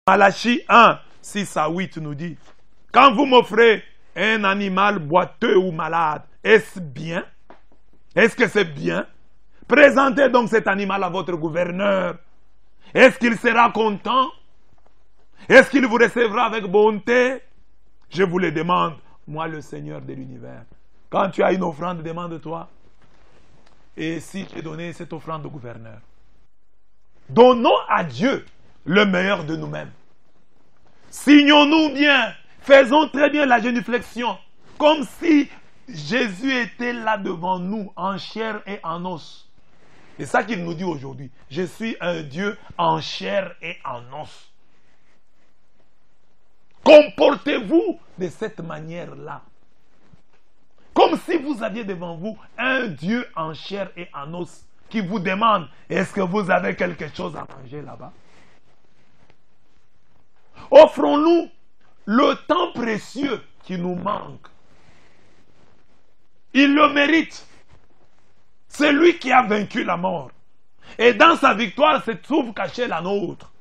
Malachie 1, 6 à 8 nous dit, quand vous m'offrez un animal boiteux ou malade, est-ce bien? Est-ce que c'est bien? Présentez donc cet animal à votre gouverneur. Est-ce qu'il sera content? Est-ce qu'il vous recevra avec bonté? Je vous le demande, moi le Seigneur de l'univers. Quand tu as une offrande, demande-toi, et si j'ai donné cette offrande au gouverneur? Donnons à Dieu le meilleur de nous-mêmes. Signons-nous bien, faisons très bien la génuflexion, comme si Jésus était là devant nous, en chair et en os. C'est ça qu'il nous dit aujourd'hui. Je suis un Dieu en chair et en os. Comportez-vous de cette manière-là. Comme si vous aviez devant vous un Dieu en chair et en os qui vous demande, est-ce que vous avez quelque chose à manger là-bas? Offrons-nous le temps précieux qui nous manque. Il le mérite. C'est lui qui a vaincu la mort. Et dans sa victoire se trouve cachée la nôtre.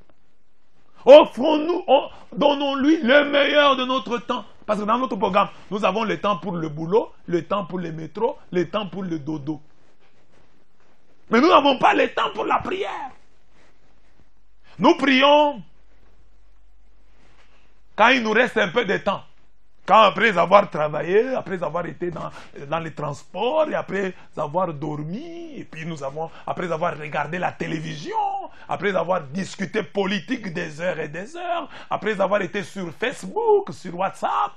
Offrons-nous, donnons-lui le meilleur de notre temps. Parce que dans notre programme, nous avons le temps pour le boulot, le temps pour le métro, le temps pour le dodo. Mais nous n'avons pas le temps pour la prière. Nous prions quand il nous reste un peu de temps. Quand après avoir travaillé, après avoir été dans les transports, et après avoir dormi, et puis après avoir regardé la télévision, après avoir discuté politique des heures et des heures, après avoir été sur Facebook, sur WhatsApp,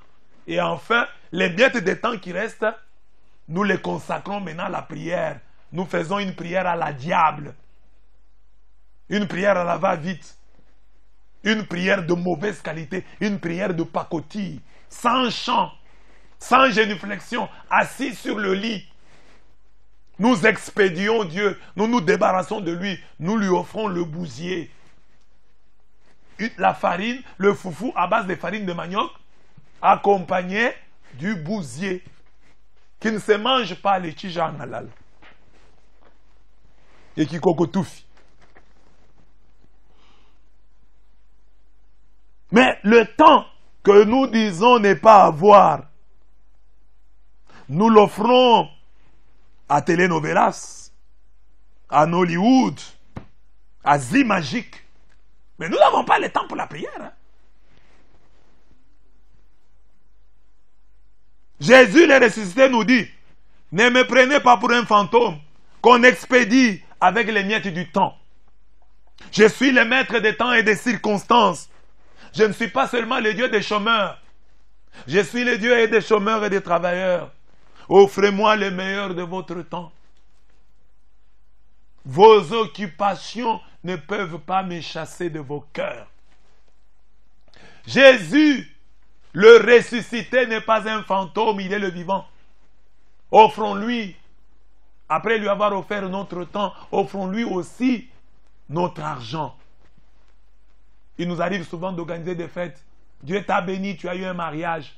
et enfin, les miettes de temps qui restent, nous les consacrons maintenant à la prière. Nous faisons une prière à la diable, une prière à la va-vite, une prière de mauvaise qualité, une prière de pacotille, sans chant, sans génuflexion, assis sur le lit. Nous expédions Dieu, nous nous débarrassons de lui, nous lui offrons le bousier. La farine, le foufou à base de farine de manioc, accompagné du bousier, qui ne se mange pas les tija en halal, et qui cocotoufi. Mais le temps que nous disons ne pas avoir, nous l'offrons à Telenovelas, à Hollywood, à Zimagique. Mais nous n'avons pas le temps pour la prière. Hein? Jésus le ressuscité nous dit, ne me prenez pas pour un fantôme qu'on expédie avec les miettes du temps. Je suis le maître des temps et des circonstances. Je ne suis pas seulement le Dieu des chômeurs. Je suis le Dieu des chômeurs et des travailleurs. Offrez-moi le meilleur de votre temps. Vos occupations ne peuvent pas me chasser de vos cœurs. Jésus, le ressuscité, n'est pas un fantôme, il est le vivant. Offrons-lui, après lui avoir offert notre temps, offrons-lui aussi notre argent. Il nous arrive souvent d'organiser des fêtes. Dieu t'a béni, tu as eu un mariage.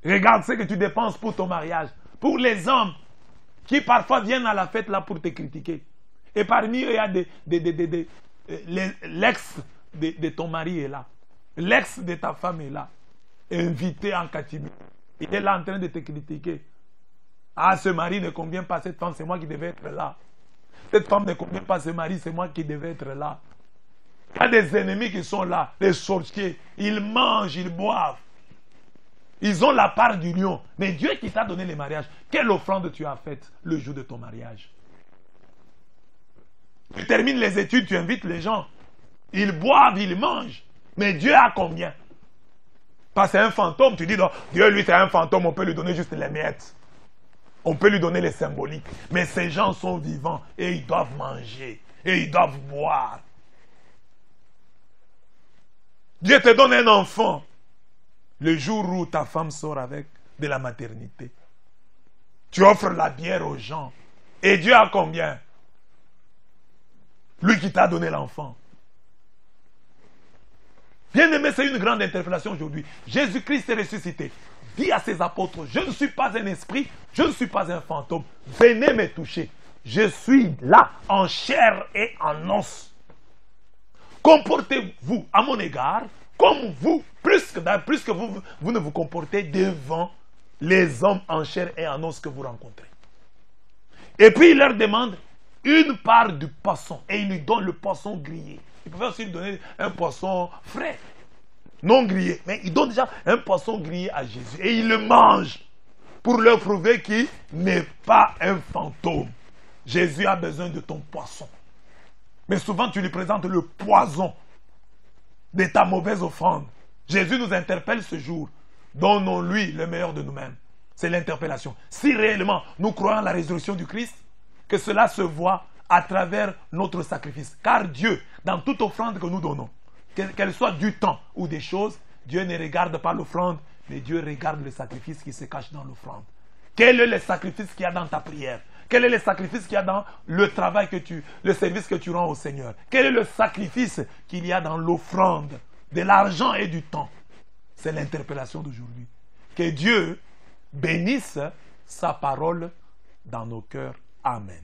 Regarde ce que tu dépenses pour ton mariage. Pour les hommes qui parfois viennent à la fête là pour te critiquer. Et parmi eux, il y a l'ex de ton mari est là. L'ex de ta femme est là. Invité en catimini. Il est là en train de te critiquer. Ah, ce mari ne convient pas, cette femme, c'est moi qui devais être là. Cette femme ne convient pas, ce mari, c'est moi qui devais être là. Il y a des ennemis qui sont là, les sorciers. Ils mangent, ils boivent. Ils ont la part du lion. Mais Dieu qui t'a donné le mariage, quelle offrande tu as faite le jour de ton mariage? Tu termines les études, tu invites les gens. Ils boivent, ils mangent. Mais Dieu a combien? Parce que c'est un fantôme, tu dis non, Dieu lui c'est un fantôme, on peut lui donner juste les miettes. On peut lui donner les symboliques. Mais ces gens sont vivants et ils doivent manger. Et ils doivent boire. Dieu te donne un enfant le jour où ta femme sort avec de la maternité. Tu offres la bière aux gens. Et Dieu a combien? Lui qui t'a donné l'enfant. Bien-aimé, c'est une grande interpellation aujourd'hui. Jésus-Christ est ressuscité. Dit à ses apôtres, je ne suis pas un esprit, je ne suis pas un fantôme. Venez me toucher. Je suis là en chair et en os. comportez-vous à mon égard comme vous, plus que vous ne vous comportez devant les hommes en chair et en os que vous rencontrez. Et puis il leur demande une part du poisson. Et il lui donne le poisson grillé. Il pouvait aussi lui donner un poisson frais, non grillé. Mais il donne déjà un poisson grillé à Jésus. Et il le mange pour leur prouver qu'il n'est pas un fantôme. Jésus a besoin de ton poisson. Mais souvent tu lui présentes le poison de ta mauvaise offrande. Jésus nous interpelle ce jour. Donnons-lui le meilleur de nous-mêmes. C'est l'interpellation. Si réellement nous croyons à la résurrection du Christ, que cela se voit à travers notre sacrifice. Car Dieu, dans toute offrande que nous donnons, qu'elle soit du temps ou des choses, Dieu ne regarde pas l'offrande, mais Dieu regarde le sacrifice qui se cache dans l'offrande. Quel est le sacrifice qu'il y a dans ta prière? Quel est le sacrifice qu'il y a dans le travail le service que tu rends au Seigneur? Quel est le sacrifice qu'il y a dans l'offrande de l'argent et du temps? C'est l'interpellation d'aujourd'hui. Que Dieu bénisse sa parole dans nos cœurs. Amen.